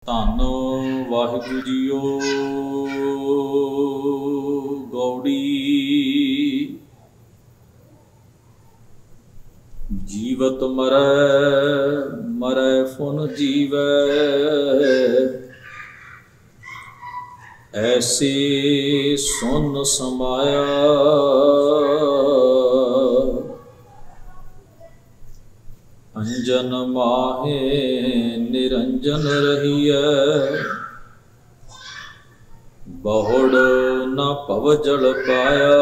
ਧੰਨ ਵਾਹਿਗੁਰੂ ਜੀਓ। ਗੌੜੀ ਜੀਵਤ ਮਰੈ ਮਰੈ ਫੁਨ ਜੀਵੈ, ਐਸੇ ਸੁਨ ਸਮਾਇਆ। ਅੰਜਨ ਮਾਹੇ ਨਿਰੰਜਨ ਰਹੀਐ, ਬਹੁੜ ਨ ਭਵ ਜਲ ਪਾਇਆ।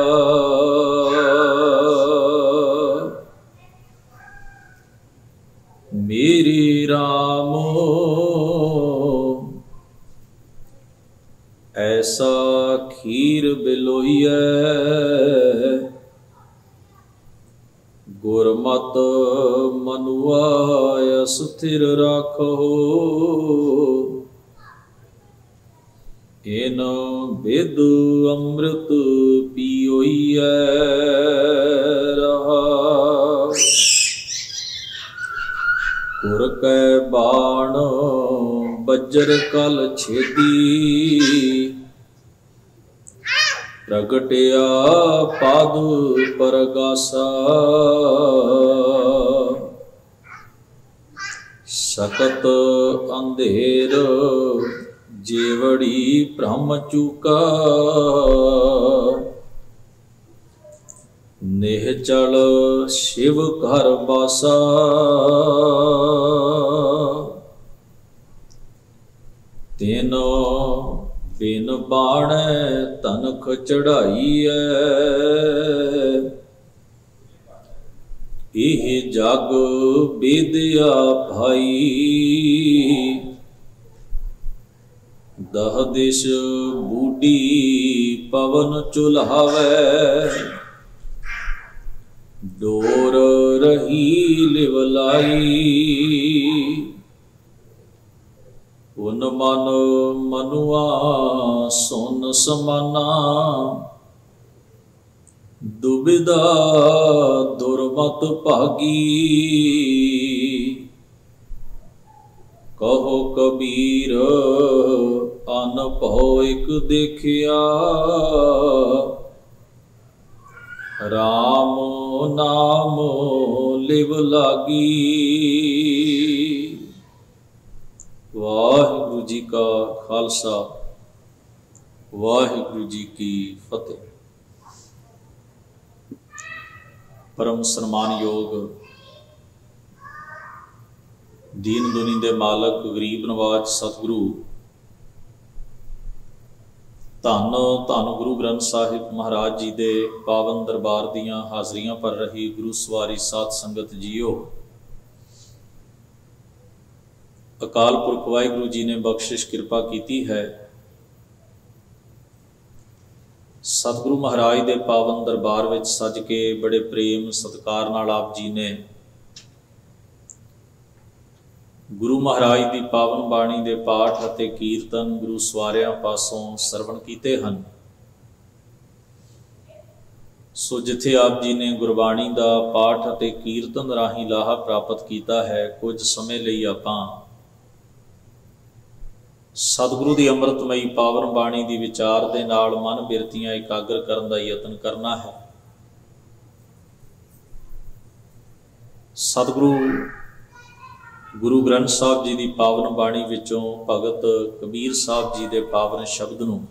ਮੇਰੀ ਰਾਮ ਐਸਾ ਖੀਰ ਬਿਲੋਈਐ, ਗੁਰਮਤਿ ਮਨੁਆ ਅਸਥਿਰ ਰਾਖੋ। ਇਨ ਬਿਦ ਅੰਮ੍ਰਿਤ ਪੀਓਈਐ ਰਹਾ। ਗੁਰ ਕੈ ਬਾਣ ਬੱਜਰ ਕਲ ਛੇਦੀ, ਪ੍ਰਗਟਿਆ ਪਦ ਪਰਗਾਸਾ। ਸਕਤ ਅੰਧੇਰ ਜੇਵੜੀ ਭ੍ਰਮ ਚੂਕਾ, ਨਿਹਚਲ ਸ਼ਿਵ ਘਰ ਬਾਸਾ। ਤੈਨੋ ਬਿਨ ਬਾਣੈ ਤਨਖ ਚੜਾਈਐ, ਇਹ ਜਗ ਬੇਦਿਆ ਭਾਈ। ਦਹ ਦਿਸ਼ ਬੂਢੀ ਪਵਨ ਚੁਲਾਵੈ, ਡੋਰ ਰਹੀ ਲਿਵਲਾਈ। ਉਨ ਮਨ ਮਨੁਆ ਸੁਨ ਸਮਾਨਾ, ਦੁਬਿਧਾ ਦੁਰਮਤ ਭਾਗੀ। ਕਹੋ ਕਬੀਰ ਅਨਭਉ ਇਕ ਦੇਖਿਆ, ਰਾਮ ਨਾਮ ਲਿਵ ਲਾਗੀ। ਵਾਹਿਗੁਰੂ ਜੀ ਕਾ ਖਾਲਸਾ, ਵਾਹਿਗੁਰੂ ਜੀ ਕੀ ਫਤਿਹ। ਪਰਮ ਸਨਮਾਨਯੋਗ ਦੀਨ ਦੁਨੀ ਦੇ ਮਾਲਕ, ਗਰੀਬ ਨਵਾਜ ਸਤਿਗੁਰੂ ਧੰਨ ਧੰਨ ਗੁਰੂ ਗ੍ਰੰਥ ਸਾਹਿਬ ਮਹਾਰਾਜ ਜੀ ਦੇ ਪਾਵਨ ਦਰਬਾਰ ਦੀਆਂ ਹਾਜ਼ਰੀਆਂ ਭਰ ਰਹੀ ਗੁਰੂ ਸਵਾਰੀ ਸਾਧ ਸੰਗਤ ਜੀਓ। ਅਕਾਲ ਪੁਰਖ ਵਾਹਿਗੁਰੂ ਜੀ ਨੇ ਬਖਸ਼ਿਸ਼ ਕਿਰਪਾ ਕੀਤੀ ਹੈ। ਸਤਿਗੁਰੂ ਮਹਾਰਾਜ ਦੇ ਪਾਵਨ ਦਰਬਾਰ ਵਿੱਚ ਸੱਜ ਕੇ ਬੜੇ ਪ੍ਰੇਮ ਸਤਿਕਾਰ ਨਾਲ ਆਪ ਜੀ ਨੇ ਗੁਰੂ ਮਹਾਰਾਜ ਦੀ ਪਾਵਨ ਬਾਣੀ ਦੇ ਪਾਠ ਅਤੇ ਕੀਰਤਨ ਗੁਰੂ ਸਵਾਰਿਆਂ ਪਾਸੋਂ ਸਰਵਣ ਕੀਤੇ ਹਨ। ਸੋ ਜਿੱਥੇ ਆਪ ਜੀ ਨੇ ਗੁਰਬਾਣੀ ਦਾ ਪਾਠ ਅਤੇ ਕੀਰਤਨ ਰਾਹੀਂ ਲਾਹਾ ਪ੍ਰਾਪਤ ਕੀਤਾ ਹੈ, ਕੁਝ ਸਮੇਂ ਲਈ ਆਪਾਂ ਸਤਿਗੁਰੂ ਦੀ ਅੰਮ੍ਰਿਤਮਈ ਪਾਵਨ ਬਾਣੀ ਦੀ ਵਿਚਾਰ ਦੇ ਨਾਲ ਮਨ ਬਿਰਤੀਆਂ ਇਕਾਗਰ ਕਰਨ ਦਾ ਯਤਨ ਕਰਨਾ ਹੈ। ਸਤਿਗੁਰੂ ਗੁਰੂ ਗ੍ਰੰਥ ਸਾਹਿਬ ਜੀ ਦੀ ਪਾਵਨ ਬਾਣੀ ਵਿੱਚੋਂ ਭਗਤ ਕਬੀਰ ਸਾਹਿਬ ਜੀ ਦੇ ਪਾਵਨ ਸ਼ਬਦ ਨੂੰ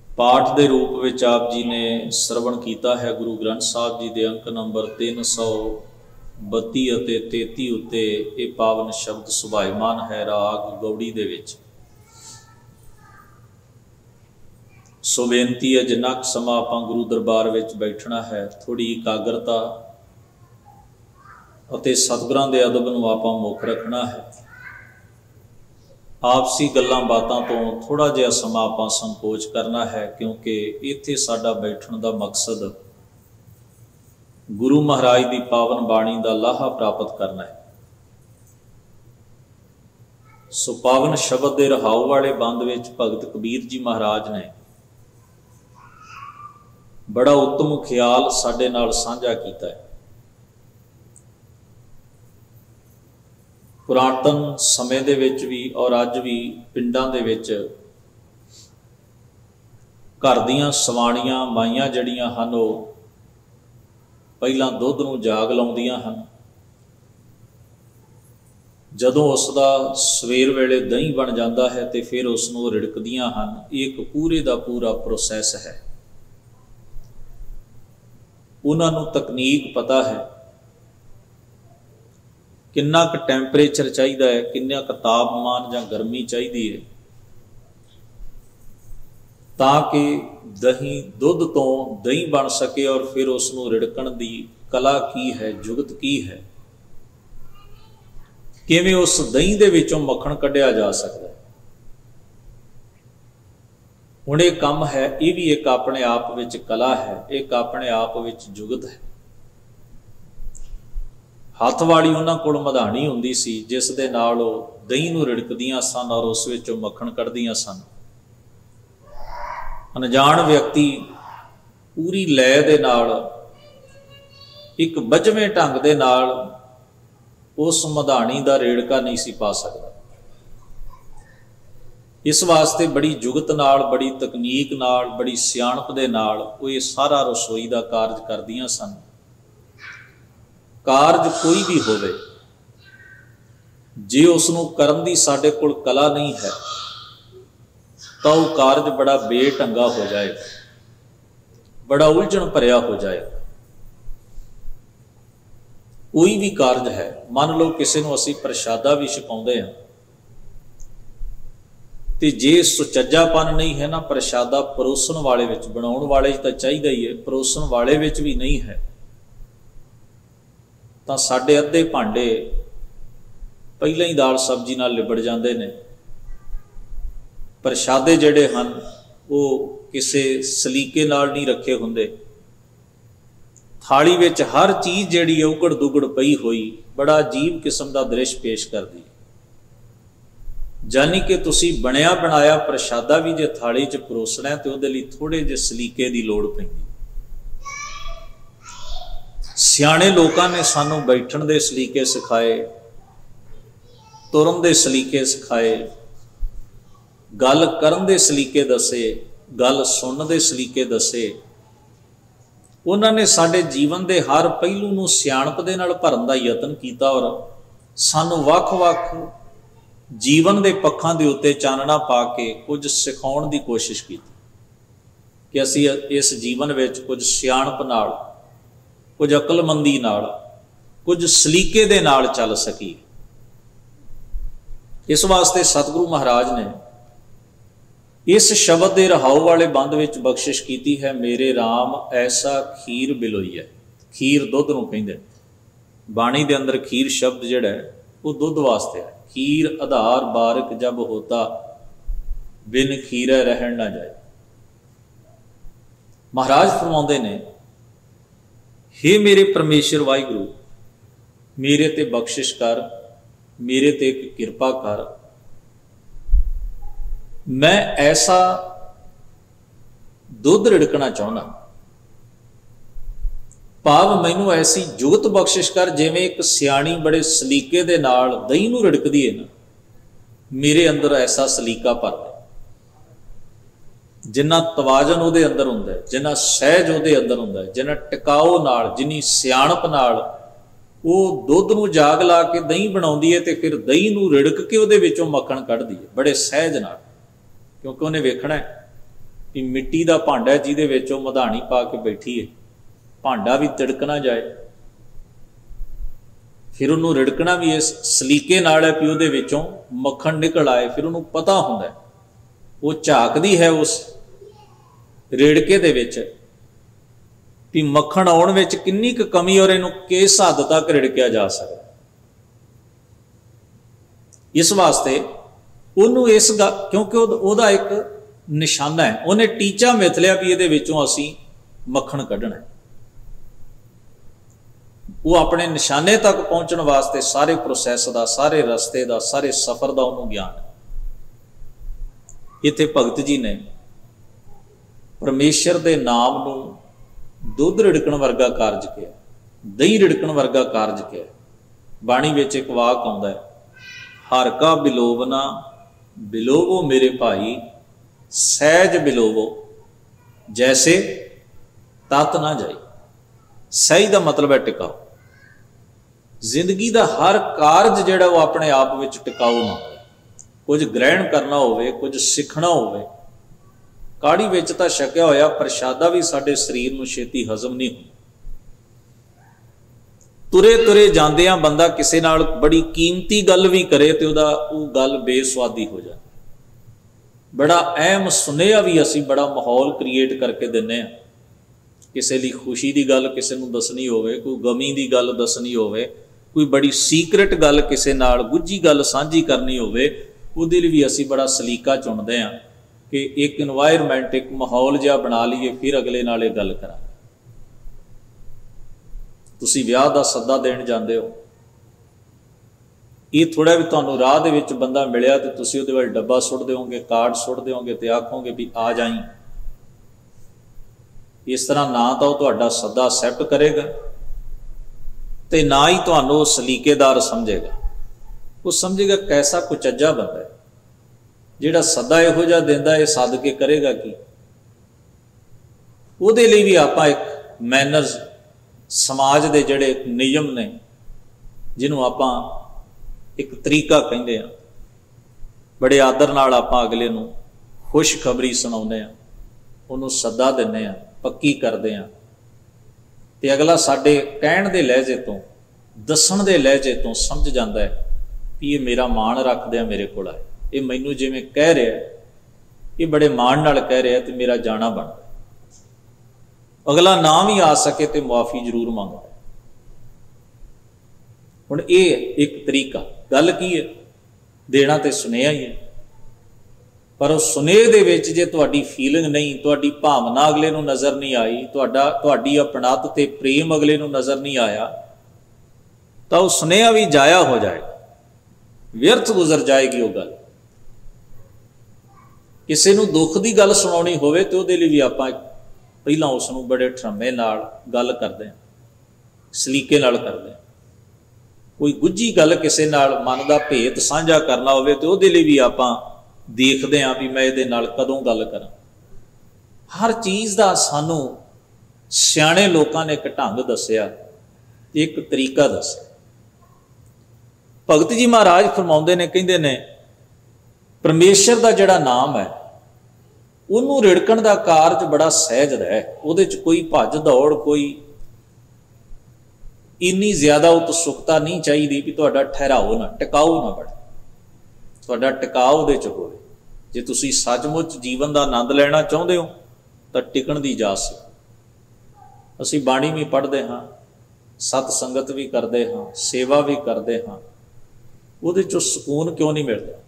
ਪਾਠ ਦੇ ਰੂਪ ਵਿੱਚ ਆਪ ਜੀ ਨੇ ਸਰਵਣ ਕੀਤਾ ਹੈ। ਗੁਰੂ ਗ੍ਰੰਥ ਸਾਹਿਬ ਜੀ ਦੇ ਅੰਕ ਨੰਬਰ 332 ਅਤੇ 33 ਉੱਤੇ ਇਹ ਪਾਵਨ ਸ਼ਬਦ ਸੁਭਾਇਮਾਨ ਹੈ ਰਾਗ ਗੌੜੀ ਦੇ ਵਿੱਚ। ਸੋ ਬੇਨਤੀ ਹੈ, ਜਿੰਨਾ ਕੁ ਸਮਾਂ ਆਪਾਂ ਗੁਰੂ ਦਰਬਾਰ ਵਿੱਚ ਬੈਠਣਾ ਹੈ, ਥੋੜ੍ਹੀ ਇਕਾਗਰਤਾ ਅਤੇ ਸਤਿਗੁਰਾਂ ਦੇ ਅਦਬ ਨੂੰ ਆਪਾਂ ਮੁੱਖ ਰੱਖਣਾ ਹੈ। ਆਪਸੀ ਗੱਲਾਂ ਬਾਤਾਂ ਤੋਂ ਥੋੜ੍ਹਾ ਜਿਹਾ ਸਮਾਂ ਆਪਾਂ ਸੰਕੋਚ ਕਰਨਾ ਹੈ, ਕਿਉਂਕਿ ਇੱਥੇ ਸਾਡਾ ਬੈਠਣ ਦਾ ਮਕਸਦ ਗੁਰੂ ਮਹਾਰਾਜ ਦੀ ਪਾਵਨ ਬਾਣੀ ਦਾ ਲਾਹਾ ਪ੍ਰਾਪਤ ਕਰਨਾ ਹੈ। ਸੋ ਪਾਵਨ ਸ਼ਬਦ ਦੇ ਰਹਾਉ ਵਾਲੇ ਬੰਦ ਵਿੱਚ ਭਗਤ ਕਬੀਰ ਜੀ ਮਹਾਰਾਜ ਨੇ ਬੜਾ ਉੱਤਮ ਖਿਆਲ ਸਾਡੇ ਨਾਲ ਸਾਂਝਾ ਕੀਤਾ ਹੈ। पुरातन समय दे विच भी और अज भी पिंडां दे विच घर दीयां सवाणियां माइयां जड़ियां हन वो पहलां दुध नूं जाग लाउंदियां हन। जदों उसका सवेर वेले दही बन जाता है तो फिर उसनूं रिड़कदियां हन। एक पूरे का पूरा प्रोसैस है। उन्होंने तकनीक पता है किन्ना क टैंपरेचर चाहिए है, किन्ना क तापमान या गर्मी चाहिए है ताकि दही दुध तो दही बन सके और फिर उसनूं रिड़कण की कला की है, जुगत की है, किवें उस दही दे विचों मक्खण कढ़िया जा सकता है। हुण ये काम है, ये भी एक अपने आप विच कला है, एक अपने आप विच जुगत है। हथ वाली उन्हां कोल मधाणी हुंदी सी जिस दे नाल वो दही नूं रिड़कदियां सन और उस विचों मक्खण कढ़दियां सन। अनजान व्यक्ति पूरी लय दे नाल एक बजवें ढंग दे नाल उस मधाणी दा रेड़का नहीं सी पा सकदा। इस वास्ते बड़ी जुगत नाल, बड़ी तकनीक नाल, बड़ी सियाणप दे नाल वो ये सारा रसोई का कारज करदियां सन। कारज कोई भी होवे, जे उसनूं करन दी साडे कोल कला नहीं है तो वह कारज बड़ा बेढंगा हो जाएगा, बड़ा उलझन भरिया हो जाएगा। कोई भी कारज है, मान लो किसी नूं असीं प्रशादा भी छकाउंदे हां ते जे सुचज्जापन नहीं है ना प्रशादा परोसन वाले विच, बनाउण वाले तो चाहिए ही है, परोसन वाले विच भी नहीं है तो साडे अद्धे भांडे पहले ही दाल सब्जी नाल लिबड़ जाते हैं। प्रशादे जिहड़े हन वो किसी सलीके नाल नहीं रखे हुंदे। थाली विच हर चीज़ जिहड़ी उगड़ दुगड़ पई हुई बड़ा अजीब किस्म का दृश्य पेश करदी। जानी कि तुसी बनिया बनाया प्रशादा भी जे थाली च परोसना है तो उहदे लई थोड़े जे सलीके की लोड़ पैंदी। सियाणे लोगों ने सानू बैठण दे सलीके सिखाए, तुरन दे सलीके सिखाए, गल करन दे सलीके दसे, गल सुनन दे सलीके दसे। उन्होंने साडे जीवन दे हर पहलू नूं सियाणप दे नाल भरन दा यतन कीता और सानू वख-वख जीवन दे पक्षां दे उत्ते चानना पा के कुछ सिखाउण दी कोशिश की कि असीं इस जीवन विच कुछ सियाणप नाल, कुछ अकलमंदी नाल, कुछ सलीके दे नाल चल सकी। इस वास्ते सतगुरु महाराज ने इस शब्द के रहाओ वाले बंद विच बख्शिश की है, मेरे राम ऐसा खीर बिलोई है। खीर दुध नूं कहिंदे। बाणी दे अंदर खीर शब्द जिहड़ा है वो दुध वास्ते है। खीर आधार बारिक जब होता बिन खीरे रहन ना जाए। महाराज फरमाउंदे ने, हे मेरे परमेश्वर वाहिगुरु मेरे ते बख्शिश कर, मेरे ते कृपा कर। मैं ऐसा दुध रिड़कना चाहना, भाव मैनू ऐसी जुगत बख्शिश कर जिवें एक सियाणी बड़े सलीके दे नाल दही नूं रिड़कदी है ना, मेरे अंदर ऐसा सलीका भर दे। जिन्ना तवाजन उहदे अंदर हुंदा है, जिन्ना सहज उहदे अंदर हुंदा है, जिन्ना टिकाओ नाल, जिन्नी सियाणप नाल वो दुध नूं जाग ला के दही बनाउंदी है ते फिर दही नूं रिड़क के उहदे विचों मक्खण कढ़दी है बड़े सहज नाल। क्योंकि उन्हें वेखना है कि मिट्टी का भांडा है जिहदे विच वो मधाणी पा के बैठी है, भांडा भी तिड़क ना जाए, फिर उन्होंने रिड़कना भी इस सलीके नाल है कि उहदे विचों मक्खण निकल आए। फिर उन्होंने पता हुंदा है, वो झाकदी है उस रेड़के दे विच कि मक्खण आउण विच किन्नी क कमी और इहनूं किस हद तक रिड़किया जा सकदा। इस वास्ते उन्होंने इस क्योंकि उहदा एक निशाना है, उन्हें टीचा मिथ लिया भी इहदे विचों असीं मक्खण कढ़ना है। वो अपने निशाने तक पहुंचने वास्ते सारे प्रोसैस का, सारे रस्ते का, सारे सफर का उन्होंने ज्ञान है। इत्थे भगत जी ने परमेश्वर के नाम नूं दुध रिड़कण वर्गा कारज किया, दही रिड़कण वर्गा कारज किया। बाणी विच एक वाक आउंदा है, हर का बिलोवना बिलोवो मेरे भाई, सहज बिलोवो जैसे तत ना जाई। सही का मतलब है टिकाओ। जिंदगी का हर कारज जिहड़ा वो अपने आप विच टिकाऊ ना हो। कुछ ग्रहण करना होवे, कुछ सीखना होवे, काढ़ी विच तां छकिया होया प्रशादा भी साडे शरीर नूं छेती हजम नहीं होंदा। तुरे तुरे जांदियां बंदा किसी नाल बड़ी कीमती गल भी करे तो वो गल बेस्वादी हो जाए। बड़ा अहम सुनेहा भी असी बड़ा माहौल क्रिएट करके दिन्ने आ। किसी लई खुशी की गल किसी नूं दसनी होवे, कोई गमी की गल दसनी होवे, कोई बड़ी सीक्रेट गल किसी नाल गुझी गल साझी करनी होवे, उहदे लई भी असी बड़ा सलीका चुनते हैं कि एक इन्वायरमेंट एक माहौल जिहा बना लीए, फिर अगले नाल ये गल करा। तुसी विआह दा सद्दा देण जांदे हो, ये थोड़ा भी तुहानूं राह दे विच बंदा मिलिया तो तुसी उहदे वल डब्बा सुट देओगे, कार्ड सुट देओगे तो आखोगे भी आ जाई। इस तरह ना तो तुहाडा सद्दा एक्सैप्ट करेगा ते ना ही तुहानूं सलीकेदार समझेगा। वो समझेगा कैसा कुचज्जा बंदा है जिहड़ा सद्दा इहो जिहा दिंदा है, सद के करेगा की। उहदे लई भी आपां एक मैनर्स समाज दे जिहड़े नियम ने, जिन्हों आपां एक तरीका कहिंदे आ, बड़े आदर नाल आपां अगले नूं खुशखबरी सुणाउंदे आ, उहनूं सद्दा दिंदे आ, पक्की करते हैं तो अगला साडे कहण दे लहजे तो, दसण दे लहजे तो समझ जाता है कि ये मेरा मान रखदे मेरे कोल आए, ये मैनू जिवें कह रहा है, ये बड़े मान नाल कह रहा है तो मेरा जाना बनता। अगला ना भी आ सके तो मुआफ़ी जरूर मंगदा। हुण ये एक तरीका, गल की है, देना तो सुनेहा ही है, पर उस सुनेह दे विच जे तुहाडी फीलिंग नहीं, तुहाडी भावना अगले नूं नज़र नहीं आई, तुहाडी अपनात ते प्रेम अगले नूं नज़र नहीं आया, तो वह सुनेहा भी जाया हो जाएगा, व्यर्थ गुजर जाएगी वो गल। किसी नूं दुख की गल सुनाउणी होवे तो उहदे लई भी आपां पहलां उस नूं बड़े ठरमे नाल गल करदे हां, सलीके नाल करदे हां। कोई गुझी गल किसी नाल मन का भेत साझा करना होवे तो उहदे लई भी आपां देखते हाँ भी मैं ये नाल कदों गल करा। हर चीज़ का सानू सियाणे लोगों ने एक ढंग दसिया, एक तरीका दसिया। भगत जी महाराज फरमाउंदे ने, कहिंदे ने परमेश्वर का जिहड़ा नाम है उन्होंने रिड़कण का कारज बड़ा सहज है, उहदे च कोई भज दौड़, कोई इन्नी ज्यादा उत्सुकता नहीं चाहिए भी तुहाडा ठहराओ ना, टिकाऊ ना बने, तुहाडा टिकाव उहदे च होवे। जे तुसी सचमुच जीवन का आनंद लेना चाहुंदे हो तो टिकण दी इजाजत। असीं बाणी भी पढ़ते हाँ, सत संगत भी करते हाँ, सेवा भी करते हाँ, उहदे चों सुकून क्यों नहीं मिलता?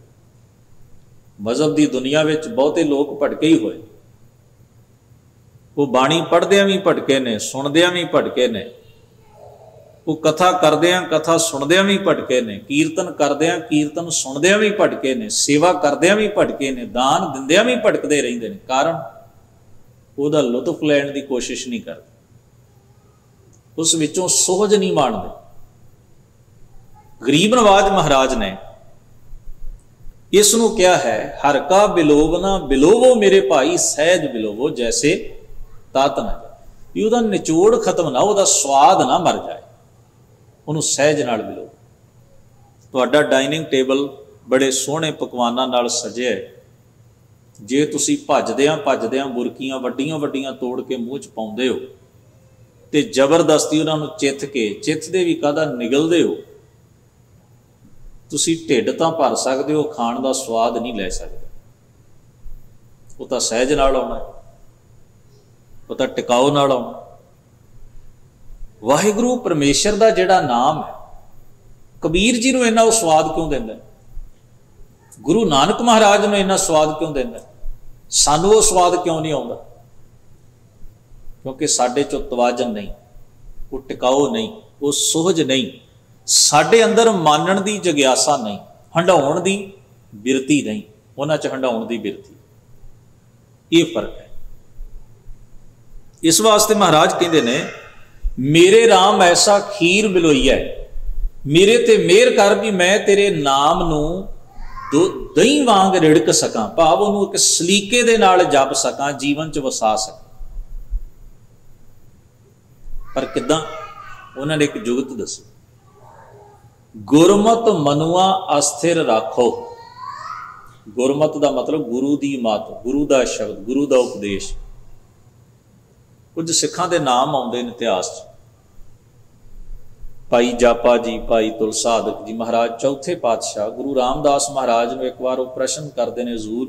मजहब की दुनिया में बहुते लोग भटके ही होए, वो बाणी पढ़दियां भी भटके ने, सुनदियां भी भटके ने, वो कथा करदियां कथा सुनदियां भी भटके ने, कीर्तन करदियां कीर्तन सुनदियां भी भटके ने, सेवा करदियां भी भटके ने, दान दिंदियां भी भटकदे रहिंदे ने। कारण उहदा लुत्फ लैण की कोशिश नहीं करते, उस विचों सोहज नहीं माणदे। गरीब नवाज महाराज ने इसनूं क्या है, हर का बिलोवना बिलोवो मेरे भाई, सहज बिलोवो जैसे तात ना जाए। भी उहदा निचोड़ खत्म ना, उहदा स्वाद ना मर जाए, उन्होंने सहज नाल मिलो। तुहाडा डाइनिंग टेबल बड़े सोहणे पकवानां नाल सजिया है, जे तुसी भजदियां बुरकियां वड्डियां वड्डियां तोड़ के मूँह च पाउंदे हो ते जबरदस्ती उन्होंने चिथदे भी काहदा निगलदे हो, तुसी ढिड तां भर सकदे हो, खाण दा स्वाद नहीं लै सकदे। वो तां सहज नाल आउणा, वो तां टिकाऊ नाल आउणा। वाहिगुरू परमेश्वर का जिहड़ा नाम है, कबीर जी नूं इन्ना स्वाद क्यों देंदा, गुरु नानक महाराज नूं इन्ना स्वाद क्यों देंदा, सानूं वो स्वाद क्यों नहीं आउंदा? क्योंकि साडे चो तवाजन नहीं, वो टिकाऊ नहीं, वो सोहज नहीं, साडे अंदर मानण दी जग्यासा नहीं, हंडाउण दी बिरती नहीं, उन्हां च हंडाउण दी बिरती, ये फर्क है। इस वास्ते महाराज कहते ने, मेरे राम ऐसा खीर बिलोईया, मेरे ते मेहर कर भी मैं तेरे नाम नू दही वांग रिड़क सकां, भाव उहनूं एक सलीके दे नाल जप सकां, जीवन च वसा सकां। पर किदां? उन्होंने एक जुगत दसी, गुरमत मनुआ अस्थिर राखो। गुरमत का मतलब गुरु की मत, गुरु का शब्द, गुरु का उपदेश। कुछ सिखां दे नाम आउंदे ने इतिहास च, भाई जापा जी, भाई तुलसादक जी महाराज, चौथे पातशाह गुरु रामदास महाराज ने एक बार वो प्रश्न करते हैं, हजूर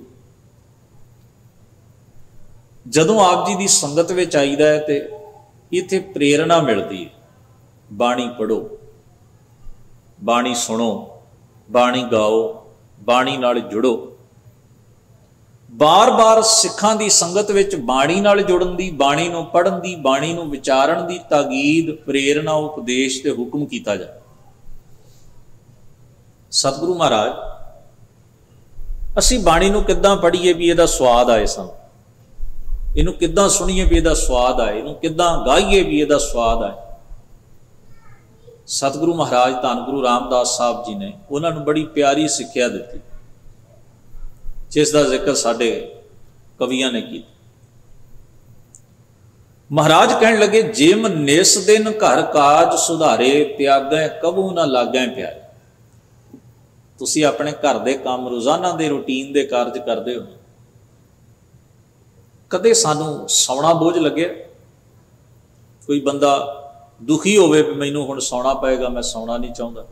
जदों आप जी की संगत में आईदा है तो इत्थे प्रेरणा मिलती है, बाणी पढ़ो, बाणी सुनो, बाणी गाओ, बाणी नाल जुड़ो। बार बार सिखां दी संगत विच बाणी नाल जुड़न दी, बाणी नूं पढ़न दी, बाणी नूं विचारण दी ताकीद, प्रेरणा, उपदेश ते हुक्म कीता जाए। सतगुरु महाराज असीं बाणी नूं किद्दां पढ़ीए भी इहदा स्वाद आए सानूं, इहनूं किद्दां सुणीए भी इहदा स्वाद आए, इहनूं किद्दां गाईए भी इहदा स्वाद आए। सतगुरु महाराज धन गुरु रामदास साहब जी ने उन्होंने बड़ी प्यारी सिक्ख्या दी, जिसका जिक्र साडे कवियां ने किया। महाराज कहन लगे, जिम निस दिन घर काज सुधारे, त्यागै कबू ना लागै प्यारे। तुसी अपने घर के काम, रोजाना के रूटीन के कारज करते हो, कदे सानू सौना बोझ लगे? कोई बंदा दुखी होवे मैनू हुण सौना पेगा, मैं सौना नहीं चाहता।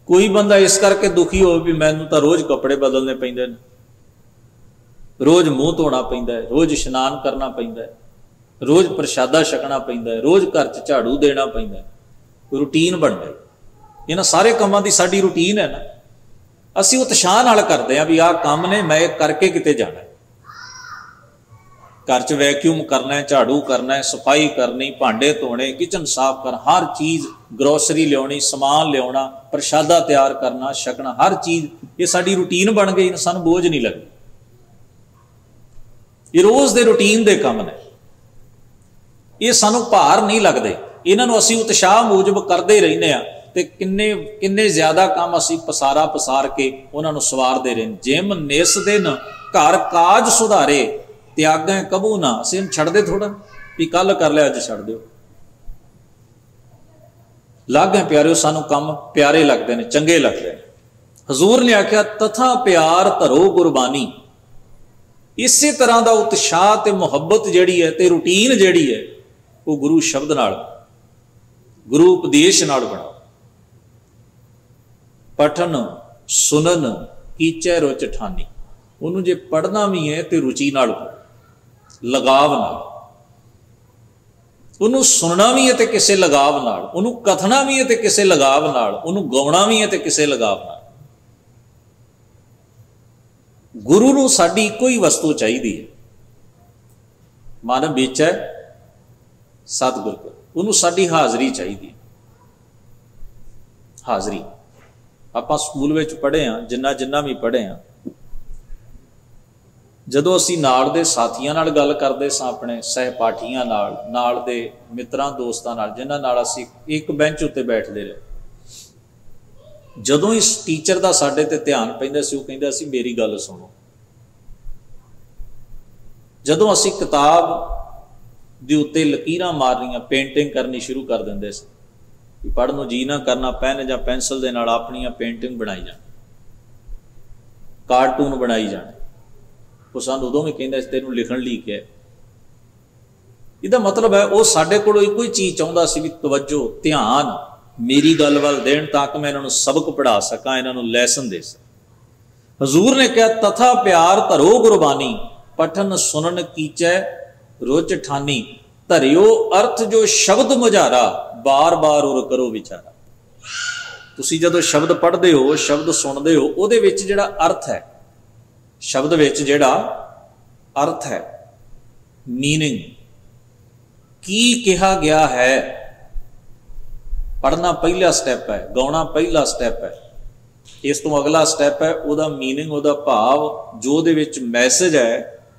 कोई बंदा इस करके दुखी हो भी मैनू तो रोज़ कपड़े बदलने पैंदे ने, रोज़ मूँह धोना पैंदा है, रोज़ इशनान करना पैंदा है, रोज़ प्रशादा छकना पैंदा है, रोज़ घर च झाड़ू देना पैंदा है। रूटीन बन गई। इन्हां सारे कामां दी साडी रूटीन है ना, असीं उत्साह नाल करदे हां भी आह काम ने मैं करके किते जाना है। घर च वैक्यूम करना है, झाड़ू करना है, सफाई करनी, भांडे धोने, किचन साफ करना, हर चीज़, ग्रोसरी लियानी, समान लिया, प्रशादा तैयार करना, छकना, हर चीज़ ये साडी रूटीन बन गई, सानू बोझ नहीं लगती। ये रोज़ दे रूटीन दे काम ने, ये सानू भार नहीं लगते। इन्हां नूं असीं उत्साह मूजब करते रहने आ ते किन्ने किन्ने ज़्यादा काम असीं पसारा पसार के उन्हां नूं सवारते रहे। जिम निस दिन घर काज सुधारे, त्यागै कबू ना। असीं छड्डदे थोड़ा भी कल कर लिया, अज छड्ड दिओ। लागै प्यारिओ, सानू काम प्यारे लगते हैं, चंगे लगते हैं। हजूर ने आख्या, तथा प्यार धरो गुरबानी। इसे तरह का उत्साह ते मुहब्बत जिहड़ी है ते रूटीन जिहड़ी है वो गुरु शब्द नाल, गुरु उपदेश नाल बनाओ। पठन सुनन कीचै रुच ठानी। उन्होंने जे पढ़ना भी है तो रुचि नाल पढ़ो, लगाव नाल। उन्होंने सुनना भी है तो किसी लगाव नाल, उन्होंने कथना भी है तो किसी लगाव नाल, उन्होंने गाउणा भी है तो किसी लगाव नाल। गुरु नूं साडी इक्को ही वस्तु चाहिए है, मन विच है सतगुर को, उन्होंने साडी हाज़री चाहिए। हाज़री आपां स्कूल में पढ़े हाँ, जिन्ना जिन्ना भी पढ़े हाँ, जदों असीं नाल दे साथियां नाल गल करदे सां, अपने सहपाठियां नाल दे मित्रां दोस्तां नाल, जिन्हां नाल असीं एक बेंच उत्ते बैठदे रहे, जदों इस टीचर का साडे ते ध्यान पैंदा सी, वो कहिंदा सी मेरी गल सुनो। जदों असीं किताब दे उत्ते लकीरां मारनियां, पेंटिंग करनी शुरू कर दिंदे सी, पढ़न नूं जी ना करना, पैन जां पेंसिल दे नाल अपनियां पेंटिंग बनाई जाण, कार्टून बनाई जाण। वो सानूं उदों भी कहिंदा सी तैनूं लिखण लई क्या। इहदा मतलब है वो साडे कोलों इक्को ही चीज़ चाहुंदा सी भी तवज्जो, ध्यान मेरी गल वल देण, ताकि मैं इन्हां नूं सबक पढ़ा सकां, इन्हां नूं लैसन दे सकां। हजूर ने कहा, तथा प्यार धरो गुरबानी, पठन सुनन कीचै रुच ठानी। धरियो अर्थ जो शब्द मुझारा, बार बार उर करो विचारा। तुसीं जदों शब्द पढ़दे हो, शब्द सुनदे हो, उहदे विच जिहड़ा अर्थ है, शब्द विच जिहड़ा अर्थ है, मीनिंग की कहा गया है, पढ़ना पहला स्टैप है, गाउणा पहला स्टैप है। इस तो अगला स्टैप है उहदा मीनिंग, उहदा भाव, जो उहदे विच मैसेज है,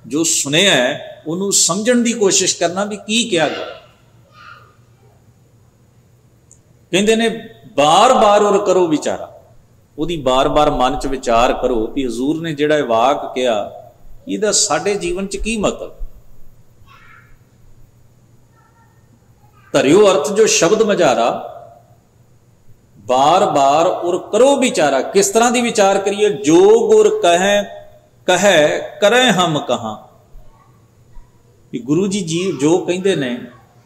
जो सुनिया है, उन्होंने समझण की कोशिश करना भी की कहा गया। कहते ने बार बार और करो विचारा, ਉਹਦੀ बार बार मन च विचार करो कि हजूर ने ਜਿਹੜਾ वाक किया ਇਹਦਾ ਸਾਡੇ जीवन च की मतलब। धरियो अर्थ जो शब्द मझारा, बार बार और करो विचारा। किस तरह की विचार करिए? जो गुर कहे कहे करे हम कहाँ। गुरु जी जो कहते ने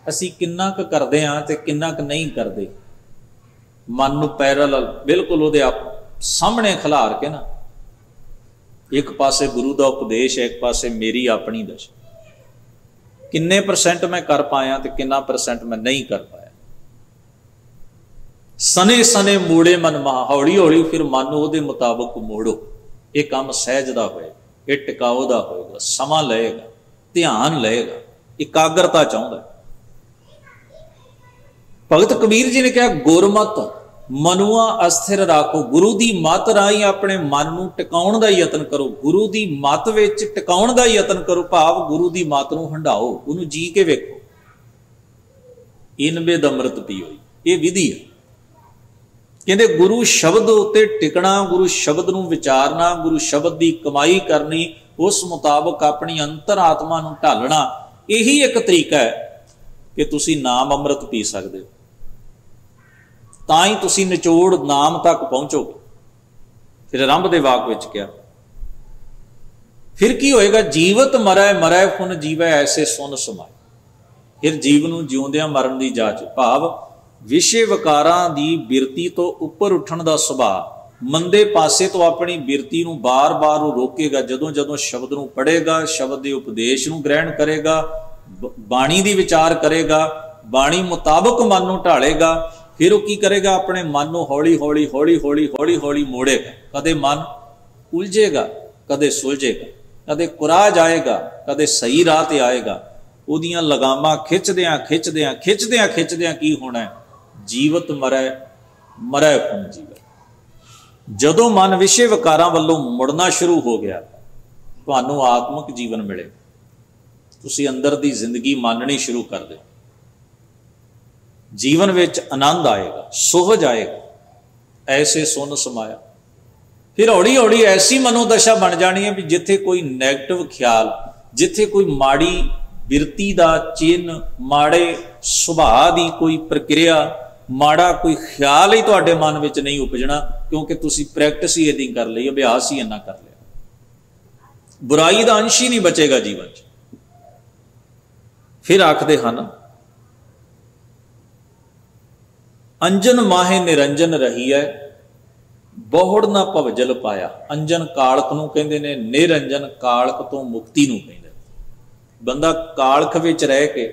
असी किन्ना क करते हाँ ते किन्ना क नहीं करते, मन नूं पैरल बिल्कुल उहदे आप सामने खिलार के ना, एक पासे गुरु का उपदेश है, एक पासे मेरी अपनी दशा। किन्ने परसेंट मैं कर पाया तो किन्ना परसेंट मैं नहीं कर पाया। सने सने मोड़े मन महा, हौली हौली फिर मन उहदे मुताबिक मोड़ो। ये काम सहज दा होएगा, ये टिकाऊ दा होएगा, समा लएगा, ध्यान लएगा, एकाग्रता चाहुंदा। भगत कबीर जी ने कहा गुरमत मनुआ अस्थिर राखो। गुरु की मत राही अपने मन नूं टिकाउण दा यतन करो। गुरु की मत विच टिकाउण दा यतन करो, भाव गुरु की मत नूं हंडाओ, उहनूं जी के वेखो। इन बेद अमृत पीओ, ये विधि है। कहते गुरु शब्द उत्ते टिकना, गुरु शब्द नूं विचारना, गुरु शब्द की कमाई करनी, उस मुताबक अपनी अंतर आत्मा नूं ढालना, यही एक तरीका है कि तुसी नाम अमृत पी सकते हो। ਤਾਂ ਹੀ ਤੁਸੀਂ ਨਿਚੋੜ ਨਾਮ ਤੱਕ ਪਹੁੰਚੋਗੇ। ਫਿਰ ਆਰੰਭ ਦੇ ਵਾਕ ਵਿੱਚ ਕਿਹਾ ਫਿਰ ਕੀ ਹੋਏਗਾ? ਜੀਵਤ ਮਰੈ ਮਰੈ ਫੁਨ ਜੀਵੈ ਐਸੇ ਸੁਨ ਸਮਾਏ। ਫਿਰ ਜੀਵ ਨੂੰ ਜਿਉਂਦਿਆਂ ਮਰਨ ਦੀ ਜਾਚ, ਭਾਵ ਵਿਸ਼ੇ ਵਿਕਾਰਾਂ ਦੀ ਬਿਰਤੀ ਤੋਂ ਉੱਪਰ ਉੱਠਣ ਦਾ ਸੁਭਾਅ, ਮੰਦੇ ਪਾਸੇ ਤੋਂ ਆਪਣੀ ਬਿਰਤੀ ਨੂੰ ਬਾਰ-ਬਾਰ ਉਹ ਰੋਕੇਗਾ। ਜਦੋਂ ਜਦੋਂ ਸ਼ਬਦ ਨੂੰ ਪੜ੍ਹੇਗਾ, ਸ਼ਬਦ ਦੇ ਉਪਦੇਸ਼ ਨੂੰ ਗ੍ਰਹਿਣ ਕਰੇਗਾ, ਬਾਣੀ ਦੀ ਵਿਚਾਰ ਕਰੇਗਾ, ਬਾਣੀ ਮੁਤਾਬਕ ਮਨ ਨੂੰ ਢਾਲੇਗਾ, फिर वो की करेगा? अपने मन को हौली हौली हौली हौली हौली हौली मोड़ेगा। कदे मन उलझेगा, कदे सुलझेगा, कदे कुरा जाएगा, कदे सही राह ते आएगा। उहदियां लगामां खिचदियां खिचदियां खिचदियां खिचदियां की होना है? जीवत मरै मरै फुन जीवै। जदों मन विषय विकारां वल्लों मुड़ना शुरू हो गया, तुहानूं आत्मक जीवन मिले, तुसीं अंदर दी जिंदगी माननी शुरू कर दो, जीवन विच आनंद आएगा, सुहज आएगा, ऐसे सुन समाया। फिर हौली हौली ऐसी मनोदशा बन जानी है भी जिथे कोई नैगेटिव ख्याल, जिथे कोई माड़ी बिरती का चिन्ह, माड़े सुभाव की कोई प्रक्रिया, माड़ा कोई ख्याल ही तुहाडे मन विच नहीं उपजना, क्योंकि तुसी प्रैक्टिस ही इदां कर ली, अभ्यास ही इन्ना कर लिया। बुराई का अंश ही नहीं बचेगा जीवन च। फिर आखदे हन अंजन माहे निरंजन रही है, बहुड़ ना भवजल पाया। अंजन कालख नूं कहंदे ने, निरंजन कालख तो मुक्ति नूं कहंदे। बंदा कालख विच रह के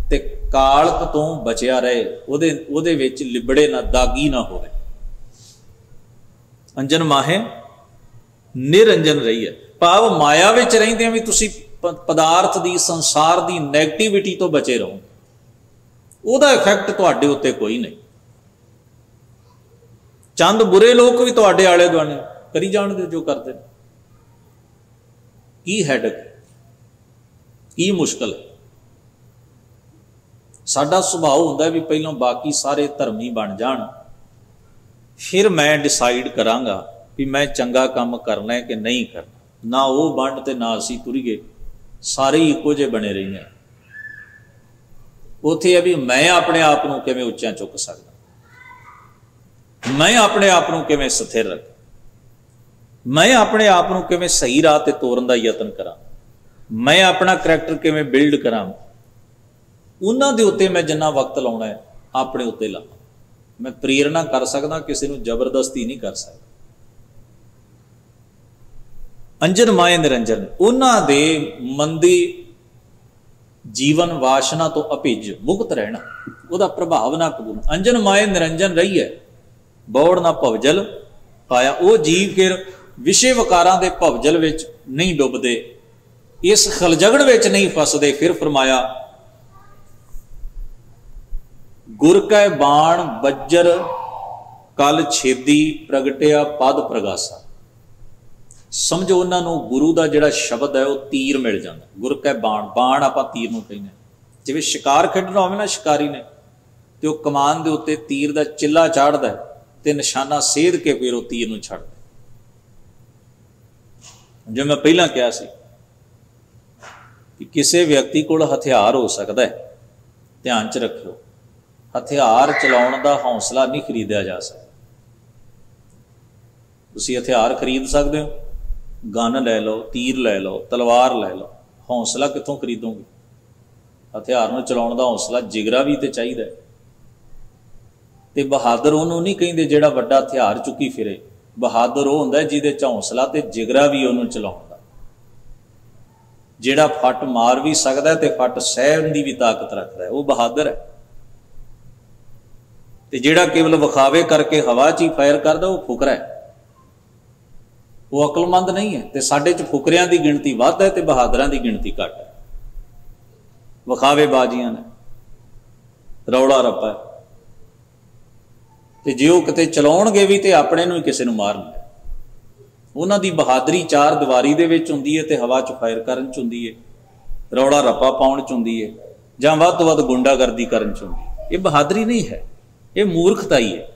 ते कालख तो बचिया रहे, उहदे विच लिबड़े ना, दागी ना होवे। अंजन माहे निरंजन रही है, भाव माया विच रहिंदे भी तुसीं पदार्थ दी, संसार दी नैगेटिविटी तो बचे रहो, ਉਹਦਾ ਇਫੈਕਟ ਤੁਹਾਡੇ ਉੱਤੇ ਕੋਈ ਨਹੀਂ। ਚੰਦ ਬੁਰੇ ਲੋਕ ਵੀ ਤੁਹਾਡੇ ਆਲੇ ਦੁਆਲੇ ਕਰੀ ਜਾਣਗੇ ਜੋ ਕਰਦੇ ਨੇ। ਕੀ ਹੈਡਕ, ਕੀ ਮੁਸ਼ਕਲ ਹੈ? ਸਾਡਾ ਸੁਭਾਅ ਹੁੰਦਾ ਵੀ ਪਹਿਲਾਂ ਬਾਕੀ ਸਾਰੇ ਧਰਮੀ ਬਣ ਜਾਣ, ਫਿਰ ਮੈਂ ਡਿਸਾਈਡ ਕਰਾਂਗਾ ਵੀ ਮੈਂ ਚੰਗਾ ਕੰਮ ਕਰਨਾ ਹੈ ਕਿ ਨਹੀਂ ਕਰਨਾ। ਨਾ ਉਹ ਬਣ ਤੇ ਨਾ ਅਸੀਂ ਤੁਰੀਏ, ਸਾਰੇ ਇੱਕੋ ਜਿਹੇ ਬਣੇ ਰਹੀਏ। ਉੱਥੇ ਹੈ ਵੀ ਮੈਂ ਆਪਣੇ ਆਪ ਨੂੰ ਕਿਵੇਂ ਉੱਚਾ ਚੁੱਕ ਸਕਦਾ, मैं अपने आप को किवें स्थिर रख, मैं अपने आप को किवें सही राह ते तोरन दा यतन करा, मैं अपना करैक्टर किवें बिल्ड करा, उन्हां दे उत्ते मैं जिन्ना वक्त लाउणा है अपने उत्ते ला। मैं प्रेरणा कर सकदा, किसी नूं जबरदस्ती नहीं कर सकदा। अंजन माए निरंजन, उन्हां दे मंदी जीवन वासना तो अभिज मुक्त रहना, उहदा प्रभाव ना कबूल। अंजन माए निरंजन रही है, बौड़ ना भवजल पाया। वो जीव फिर विषय विकारां दे भवजल विच नहीं डुबदे, इस खलजगड़ विच नहीं फसदे। फिर फरमाया गुर कै बाण बज्जर कल छेदी प्रगटिया पद प्रगासा। समझो उन्होंने गुरु का जिहड़ा शब्द है वह तीर मिल जाता। गुर कै बाण, बाण आपां तीर नूं कहने, जिवें शिकार खेडना होवे ना शिकारी ने, ਤੇ ਉਹ ਕਮਾਨ ਦੇ ਉੱਤੇ ਤੀਰ ਦਾ ਚਿੱਲਾ ਚਾੜਦਾ ਤੇ ਨਿਸ਼ਾਨਾ ਸੇਧ ਕੇ ਫਿਰ ਉਹ ਤੀਰ ਨੂੰ ਛੱਡਦਾ। ਜੋ ਮੈਂ ਪਹਿਲਾਂ ਕਿਹਾ ਸੀ ਕਿ ਕਿਸੇ ਵਿਅਕਤੀ ਕੋਲ ਹਥਿਆਰ ਹੋ ਸਕਦਾ ਹੈ, ਧਿਆਨ 'ਚ ਰੱਖਿਓ, ਹਥਿਆਰ ਚਲਾਉਣ ਦਾ ਹੌਸਲਾ ਨਹੀਂ ਖਰੀਦਿਆ ਜਾ ਸਕਦਾ। ਤੁਸੀਂ ਹਥਿਆਰ ਖਰੀਦ ਸਕਦੇ ਹੋ, ਗਨ ਲੈ ਲਓ, ਤੀਰ ਲੈ ਲਓ, ਤਲਵਾਰ ਲੈ ਲਓ, ਹੌਸਲਾ ਕਿੱਥੋਂ ਖਰੀਦੋਗੇ? ਹਥਿਆਰ ਨੂੰ ਚਲਾਉਣ ਦਾ ਹੌਸਲਾ, ਜਿਗਰਾ ਵੀ ਤੇ ਚਾਹੀਦਾ। ਤੇ ਬਹਾਦਰ ਉਹਨੂੰ ਨਹੀਂ ਕਹਿੰਦੇ ਜਿਹੜਾ ਵੱਡਾ ਹਥਿਆਰ ਚੁੱਕੀ ਫਿਰੇ। ਬਹਾਦਰ ਉਹ ਹੁੰਦਾ ਜਿਹਦੇ 'ਚ ਹੌਸਲਾ ਤੇ ਜਿਗਰਾ ਵੀ ਉਹਨੂੰ ਚਲਾਉਣ ਦਾ, ਜਿਹੜਾ ਫੱਟ ਮਾਰ ਵੀ ਸਕਦਾ ਤੇ ਫੱਟ ਸਹਿਣ ਦੀ ਵੀ ਤਾਕਤ ਰੱਖਦਾ, ਉਹ ਬਹਾਦਰ ਹੈ। ਤੇ ਜਿਹੜਾ ਕੇਵਲ ਵਿਖਾਵੇ ਕਰਕੇ ਹਵਾ 'ਚ ਹੀ ਫਾਇਰ ਕਰਦਾ, ਉਹ ਫੁਕਰਾ ਹੈ, ਉਹ ਅਕਲਮੰਦ ਨਹੀਂ ਹੈ। ਤੇ ਸਾਡੇ 'ਚ ਫੁਕਰਿਆਂ ਦੀ ਗਿਣਤੀ ਵੱਧ ਹੈ ਤੇ ਬਹਾਦਰਾਂ ਦੀ ਗਿਣਤੀ ਘੱਟ ਹੈ। ਵਿਖਾਵੇ ਬਾਜ਼ੀਆਂ ਨੇ, ਰੌਲਾ ਰੱਪਾ, ਤੇ ਜੇ ਉਹ ਕਿਤੇ ਚਲਾਉਣਗੇ ਵੀ ਤੇ ਆਪਣੇ ਨੂੰ ਹੀ ਕਿਸੇ ਨੂੰ ਮਾਰਨਗੇ। ਉਹਨਾਂ ਦੀ ਬਹਾਦਰੀ ਚਾਰ ਦੀਵਾਰੀ ਦੇ ਵਿੱਚ ਹੁੰਦੀ ਹੈ ਤੇ ਹਵਾ 'ਚ ਫਾਇਰ ਕਰਨ 'ਚ ਹੁੰਦੀ ਹੈ, ਰੌਲਾ ਰੱਪਾ ਪਾਉਣ 'ਚ ਹੁੰਦੀ ਹੈ, ਜਾਂ ਵੱਧ ਤੋਂ ਵੱਧ ਗੁੰਡਾਗਰਦੀ ਕਰਨ 'ਚ ਹੁੰਦੀ ਹੈ। ਇਹ ਬਹਾਦਰੀ ਨਹੀਂ ਹੈ, ਇਹ ਮੂਰਖਤਾ ਹੀ ਹੈ।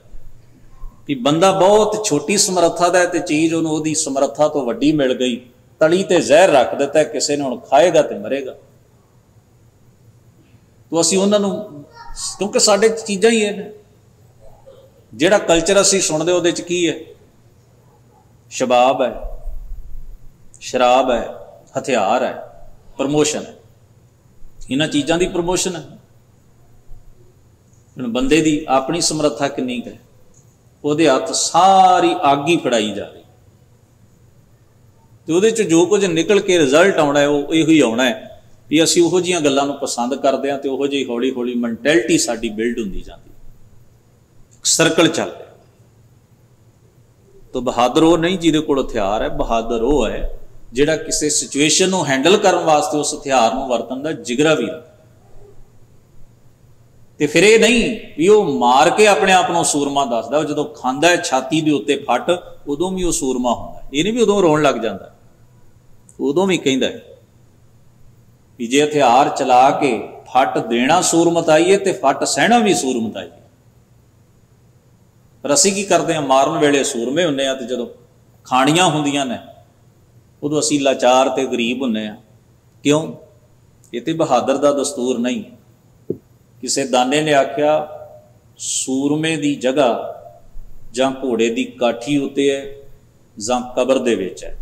ਕਿ ਬੰਦਾ ਬਹੁਤ ਛੋਟੀ ਸਮਰੱਥਾ ਦਾ ਹੈ ਤੇ ਚੀਜ਼ ਉਹਨੂੰ ਉਹਦੀ ਸਮਰੱਥਾ ਤੋਂ ਵੱਡੀ ਮਿਲ ਗਈ, ਤਲੀ ਤੇ ਜ਼ਹਿਰ ਰੱਖ ਦਿੱਤਾ, ਕਿਸੇ ਨੇ ਹੁਣ ਖਾਏਗਾ ਤੇ ਮਰੇਗਾ। तो असी उन्होंने, क्योंकि साढ़े चीज़ां ही है, जिहड़ा कल्चर असी सुनते उहदे च की है, शबाब है, शराब है, हथियार है, प्रमोशन है, इन्हां चीज़ां दी प्रमोशन है। बंदे दी अपनी समर्था किन्नी है, उहदे हत्थ सारी आग ही फड़ाई जा रही, तो उहदे च जो कुछ निकल के रिजल्ट आना है वो इहो ही आना है भी असी उहो जिहियां गल्लां नूं पसंद करते हैं, तो उहो जी हौली हौली मैंटैलिटी साडी बिल्ड हुंदी जाती, सर्कल चल रहा। तो बहादुर वो नहीं जिहदे कोल हथियार है, बहादुर वो है जिहड़ा किसी सिचुएशन नूं हैंडल करन वास्ते उस हथियार नूं वरतन दा जिगरा भी रखदा। तो फिर ये नहीं भी वो मार के अपने आप को सूरमा दसदा, जो खांदा है छाती के उत्ते फट उदों भी वो सूरमा होंदा, ये नहीं भी उदों रोन लग जाता, उदों भी कहंदा है भी जे हथियार चला के फट देना सूरमताई है तो फट सहना भी सूरमताई है। पर असी की करते हैं, मारन वेले सूरमे हुंदे आ, ते जदों खाणियां हुंदियां ने उदों असी लाचार ते गरीब हुंदे आ। क्यों? ये तो बहादुर दा दस्तूर नहीं। किसी दाने ने आख्या सूरमे दी जगह जां घोड़े दी काठी उत्ते है जां कबर दे विच है।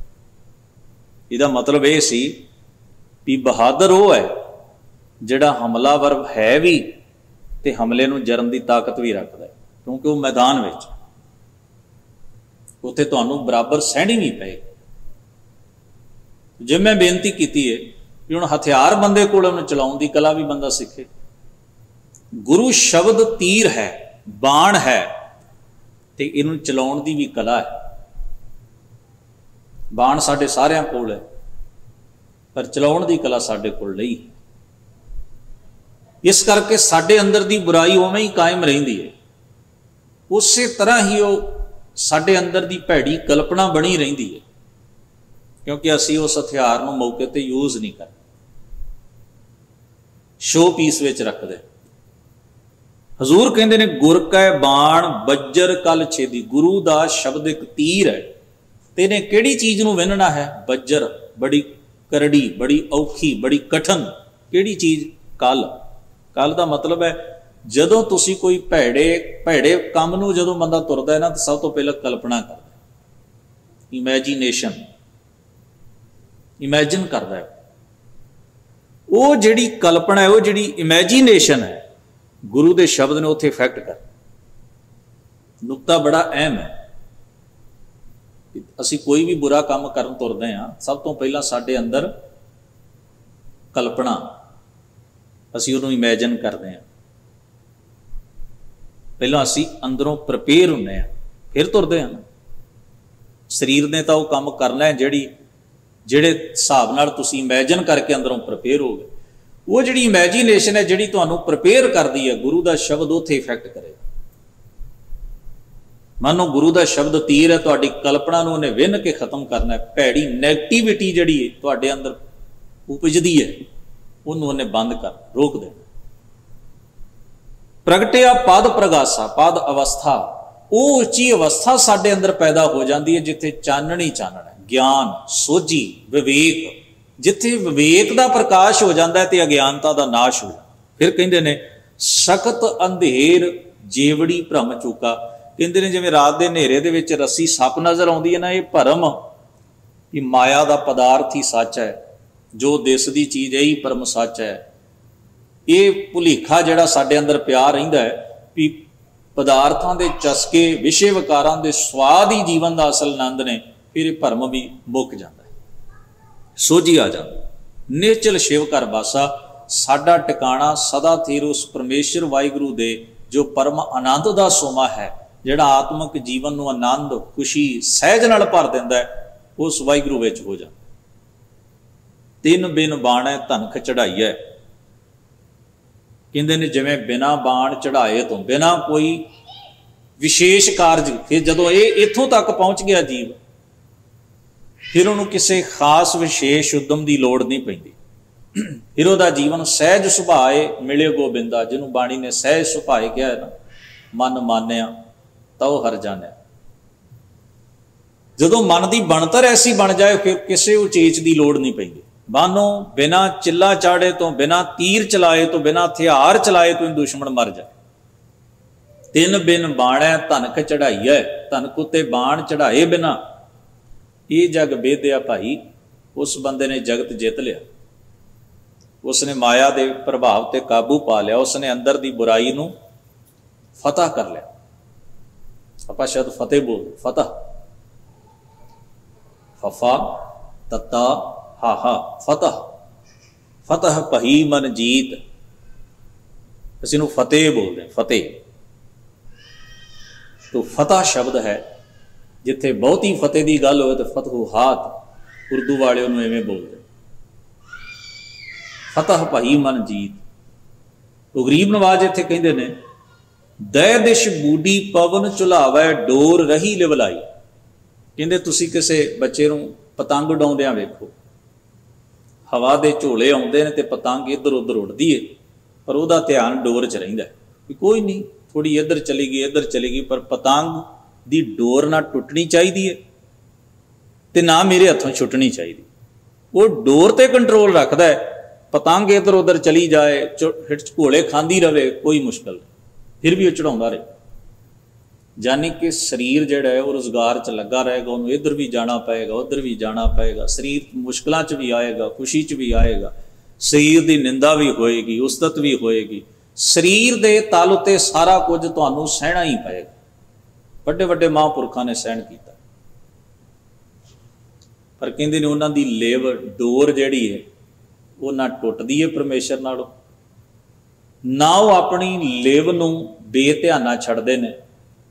इहदा मतलब ये सी भी बहादुर वो है जिहड़ा हमलावर है भी ते हमले नूं जरन दी ताकत भी रखदा है, क्योंकि वो मैदान विच उत्थे तुहानूं बराबर सहनी भी पए। जे मैं बेनती कीती है कि हुण हथियार बंदे कोल उहनूं चलाउण दी कला भी बंदा सिखे। गुरु शब्द तीर है, बाण है, ते इहनूं चलाउण दी भी कला है। बाण साडे सारियां कोल है, पर चलाउण दी कला साडे कोल नहीं। इस करके साडे अंदर दी बुराई उवें ही कायम रहिंदी है, उसे तरह ही वो साडे अंदर दी भैड़ी कल्पना बनी रहिंदी है, क्योंकि असी उस हथियार नूं मौके ते यूज नहीं करते, शो पीस विच रखदे। हजूर कहंदे ने गुर कै बाण बज्जर कल छेदी। गुरु दा शब्द एक तीर है, तेने केड़ी चीज नूं विन्हना है? बज्जर, बड़ी करड़ी, बड़ी औखी, बड़ी कठिन। केड़ी चीज? कल। कल का मतलब है जदों तुसी कोई भैड़े भैड़े काम नूं जदों बंदा तुरदा है ना, तो सब तो पहले कल्पना करदा है, इमैजीनेशन, इमैजिन करदा है। वो जिहड़ी कल्पना है, वो जिहड़ी इमैजीनेशन है, गुरु के शब्द ने उत्थे इफैक्ट कर। नुकता बड़ा अहम है। असी कोई भी बुरा काम करन तुरदे हां, सब तो पहला साडे अंदर कल्पना, असी उहनूं इमैजिन करदे हां। पहला असी अंदरों प्रिपेयर हुंदे हां, फिर तुरदे हां। शरीर ने तो वो काम करना है जिहड़े हिसाब नाल तुसी इमैजिन करके अंदरों प्रिपेयर हो गए। वो जिहड़ी इमैजीनेशन है, जिहड़ी तुहानूं प्रिपेयर करदी है, गुरु का शब्द उत्थे इफैक्ट करेगा। मानो गुरु का शब्द तीर है, तुहाडी कल्पना नूं उहने विन के खत्म करना है। भैड़ी नैगेटिविटी जिहड़ी तुहाडे अंदर उपजदी है, उहनूं उहने बंद कर रोक देना। प्रगटिया पद प्रगासा, पद अवस्था, वो उच्ची अवस्था साडे अंदर पैदा हो जाती है जिथे चानण ही चानण है, ज्ञान, सोझी, विवेक। जिथे विवेक का प्रकाश हो जाता है तो अज्ञानता का नाश हो जाता। फिर कहते ने सख्त अंधेर जेवड़ी भ्रम चूका। कहते ने जिवें रात के नेरे दे विच रस्सी सप नज़र आउंदी है ना, ये भरम कि माया का पदार्थ ही सच है, जो दिसदी चीज़ यही परम सच है। ये भुलेखा जिहड़ा साडे अंदर पिया रहिंदा है भी पदार्थां दे चस्के, विषय विकारां दे स्वाद ही जीवन का असल आनंद ने, फिर ये भरम भी मुक जाता है, सोझी आ जाती। निश्चल शिव घर बासा, साडा टिकाणा सदा थेर उस परमेश्वर वाहिगुरू दे जो परम आनंद का सोमा है, जिहड़ा आत्मक जीवन नूं आनंद, खुशी, सहज नाल भर दिंदा है, उस वाहिगुरू विच हो जाता। तिन बिन बाणै धनख चढ़ाईऐ। कहते ने जिवें बिना बाण चढ़ाए तो, बिना कोई विशेष कारज, फिर जदों ये इत्थों तक पहुँच गया जीव, फिर उन्होंने किसी खास विशेष उद्यम की लौड़ नहीं पैंदी। फिर वह जीवन सहज सुभाए मिले गोबिंदा, जिन्होंने बाणी ने सहज सुभाए कहा है ना, मन मानिया तो हर जानिया। जदों मन की बनतर ऐसी बन जाए फिर किसी उचेच की लौड़ नहीं पैंदी। मानो बिना चिल्ला चाड़े तो, बिना तीर चलाए तो, बिना हथियार चलाए तो दुश्मन मर जाए। तिन बिन बाणै धनख चढ़ाईऐ, धनख उत्ते बाण चढ़ाए बिना ये जग बेदिया भाई, उस बंदे ने जगत जित लिया, उसने माया के प्रभाव ते काबू पा लिया, उसने अंदर की बुराई नूं फतह कर लिया। आपां शब्द फतेह बोल, फतह, फफा तत्ता हा हा, फतह, फतह पही मन जीत, असीं नूं फतेह बोलते हैं, फतेह। तो फतह शब्द है, जिथे बहुती फतेह की गल हो तो फतह हाथ, उर्दू वाले उन्होंने इवें बोलते, फतह पही मन जीत। तो गरीब नवाज इत्थे कहते ने दै दिश बूडी पवन झुलावै डोर रही लिवलाई। कहते तुसीं किसी बच्चे नूं पतंग उडाउंदिआं वेखो, हवा के झोले आउंदे ने ते पतंग इधर उधर उड़दी है, पर उहदा ध्यान डोर च रहिंदा है कि कोई नहीं, थोड़ी इधर चली गई इधर चली गई, पर पतंग दी डोर ना टुटनी चाहिए ते ना मेरे हथों छुटनी चाहिए। वो डोर ते कंट्रोल रखता है, पतंग इधर उधर चली जाए, झोले खांदी रहे, कोई मुश्किल नहीं, फिर भी वो चढ़ाउंदा रहे। यानी कि शरीर जिहड़ा है वो रोजगार च लगा रहेगा, उन्होंने इधर भी जाना पएगा उधर भी जाना पएगा, शरीर मुश्किलों च भी आएगा, खुशी च भी आएगा, शरीर की निंदा भी होएगी, उस्तत भी होएगी, शरीर के तल उत्ते सारा कुछ तुहानूं सहना ही पएगा। वड्डे वड्डे महापुरखों ने सहन किया, पर कहंदे ने उन्हां दी लेव डोर जिहड़ी है वो ना टुटदी है परमेश्वर नालों, ना वो अपनी लेव नूं बेध्याना छड्डदे ने,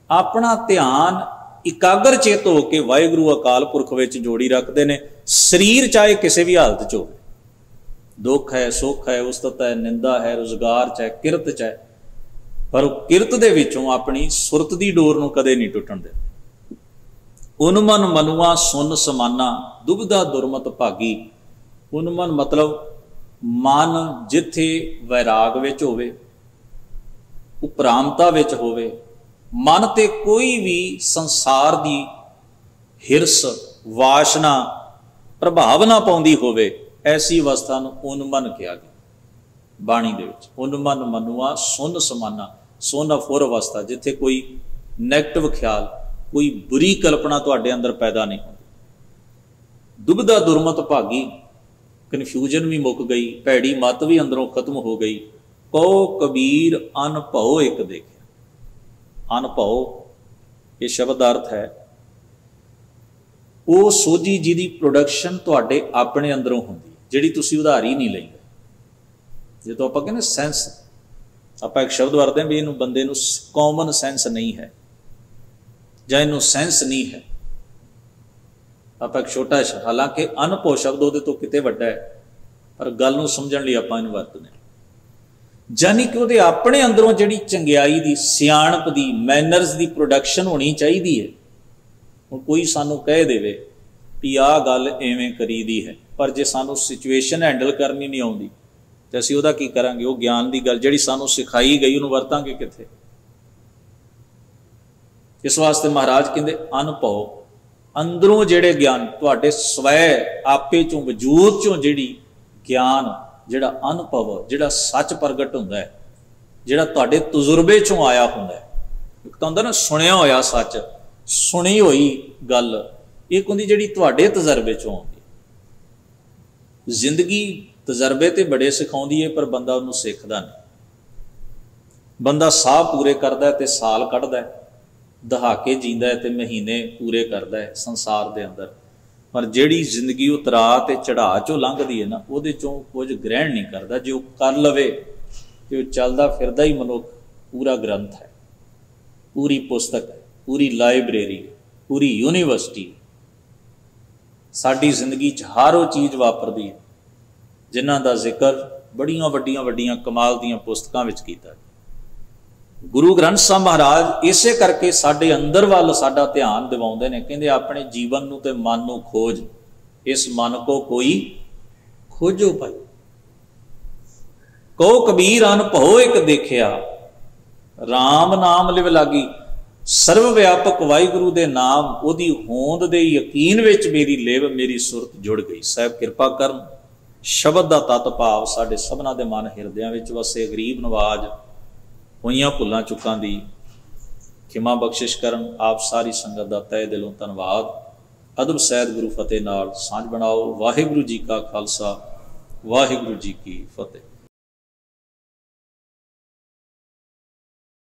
अपना ध्यान इकागर चेत होकर वाहिगुरू अकाल पुरख विच जोड़ी रखते हैं। शरीर चाहे किसी भी हालत च हो, दुख है सुख है, उस्तत है निंदा है, रोजगार चाहे किरत चाहे, पर किरत दे विचों अपनी सुरत की डोर नूं कदे नहीं टुटण दे। उनमन मनुआ सुन समाना दुबदा दुरमत भागी। उनमन मतलब मन जिथे वैराग विच होवे, उपरामता विच होवे, मन ते कोई भी संसार की हिरस वासना प्रभाव ना पाउंदी होवे, ऐसी अवस्था नूं उन्मन कहा गया बाणी दे विच। उन्मन मनुआ सुन समाना, सुन अफुर अवस्था, जिथे कोई नैगेटिव ख्याल, कोई बुरी कल्पना तुहाडे अंदर पैदा नहीं होती। दुबदा दुरमत भागी, कन्फ्यूजन भी मुक गई, भैड़ी मत भी अंदरों खत्म हो गई। कहो कबीर अनभव एक देखे। अनभव ये शब्द अर्थ है वो सोझी जिहदी प्रोडक्शन तुहाडे अपने अंदरों होंदी, जिहड़ी तुसीं उधारी नहीं लई। जे तो आपां कहने सेंस, आपां एक शब्द वरतदे भी इहनूं बंदे नूं कॉमन सेंस नहीं है जां इहनूं सेंस नहीं है। आपां एक छोटा, हालांकि अनभव शब्द उहदे तो किते वड्डा है, पर गल नूं समझण लई आपां इहनूं वरतदे। यानी कि वो अपने अंदरों जी चंगियाई की, सियाणप की, मैनर्स की प्रोडक्शन होनी चाहिए है। हुण कोई सानू कह देवे भी आह गल इवें करी दी है, पर जे सानू सिचुएशन हैंडल करनी नहीं आउंदी तो असीं उहदा की करांगे? वो ज्ञान की गल जिहड़ी सानूं सिखाई गई उहनूं वरतांगे कित्थे? इस वास्ते महाराज कहते अनभव अंदरों जिहड़े ज्ञान तुहाडे स्वै आपे चों वजूद चों जिहड़ी ज्ञान जिहड़ा अनुभव जिहड़ा सच प्रगट हुंदा है, जिहड़ा तुहाडे तजुर्बे चों आया हुंदा है। एक तां हुंदा ना सुणिया होया सच, सुनी होई गल, एक हुंदी जिहड़ी तुहाडे तजर्बे चों आउंदी। जिंदगी तजर्बे ते बड़े सिखाउंदी है पर बंदा उहनूं सिखदा नहीं। बंदा साह पूरे करदा है ते साल कढदा है, दहाके जींदा है ते महीने पूरे करदा है संसार दे अंदर, पर जिहड़ी जिंदगी उतरा ते चढ़ा चों लंघदी है ना, उहदे चों कुछ ग्रहण नहीं करदा। जे वो कर लवे ते वो चलदा फिरदा ही मनुख पूरा ग्रंथ है, पूरी पुस्तक है, पूरी लाइब्रेरी, पूरी यूनीवर्सिटी। साडी जिंदगी च हर वो चीज़ वापरदी है जिन्हां दा जिक्र बड़ियां वड्डियां वड्डियां कमाल दीयां पुस्तकां विच कीता। गुरु ग्रंथ साहब महाराज इसे करके साडे अंदर वाल साडा ध्यान दिवाउंदे ने, कहंदे अपने जीवन नूं ते मन नूं खोज, इस मन को कोई खोजो भाई। कहो कबीर अनभव एक देखिया, राम नाम लिव लागी। सर्व व्यापक वाहिगुरु दे नाम ओदी होंद दे यकीन विच मेरी लिव मेरी सुरत जुड़ गई। साहब किरपा करन, शब्द दा तत भाव साडे सबना दे मन हिरदियां विच वसे। गरीब नवाज होइयां भुलां चुकां दी खिमा बख्शिश करन। आप सारी संगत दा तहे दिलों धन्नवाद। अदब सैद गुरु फतेह नाल सांझ बनाओ। वाहिगुरु जी का खालसा, वाहिगुरु जी की फतेह।